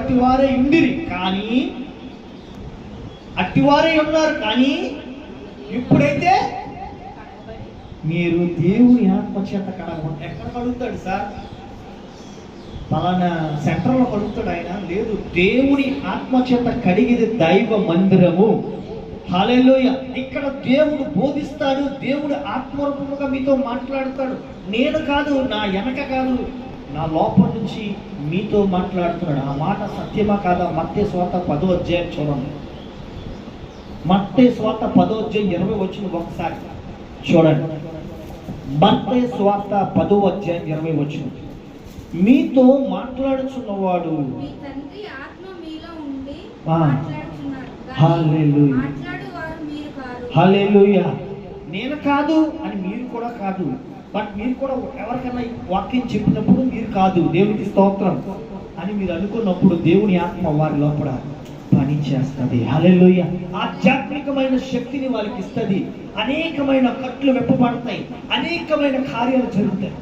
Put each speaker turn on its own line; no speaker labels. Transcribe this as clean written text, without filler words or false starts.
అట్టివారే ఉండిరి, కానీ అట్టివారే ఉన్నారు, కానీ ఇప్పుడైతే మీరు దేవుని ఆత్మచేత కడగబడి. ఎక్కడ కడుగుతాడు సార్? పలానా సెంటర్లో కడుగుతాడు ఆయన? లేదు, దేవుని ఆత్మచేత కడిగేది దైవ మందిరము. హల్లెలూయ. ఇక్కడ దేవుడు బోధిస్తాడు, దేవుడు ఆత్మరూపముగా మీతో మాట్లాడతాడు. నేను కాదు, నా వెనక కాదు, నా లోపల నుంచి మీతో మాట్లాడుతున్నాడు. ఆ మాట సత్యమా కాదా? మత్తయి సువార్త 10వ అధ్యాయం చూడండి. మత్తయి సువార్త 10వ అధ్యాయం 20 వచనం ఒకసారి చూడండి. మత్తయి సువార్త 10వ అధ్యాయం 20 వచనం. మీతో మాట్లాడుచున్నవాడు హల్లెలూయా, హల్లెలూయా. నేను కాదు అని మీరు కూడా కాదు, బట్ మీరు కూడా ఎవరికైనా వాక్యం చెప్పినప్పుడు మీరు కాదు, దేవునికి స్తోత్రం అని మీరు అనుకున్నప్పుడు దేవుని ఆత్మ వారి లోపల పని చేస్తుంది. హల్లెలూయా. ఆధ్యాత్మికమైన శక్తిని వారికి ఇస్తుంది. అనేకమైన కట్లు వెప్పబడతాయి, అనేకమైన కార్యాలు జరుగుతాయి.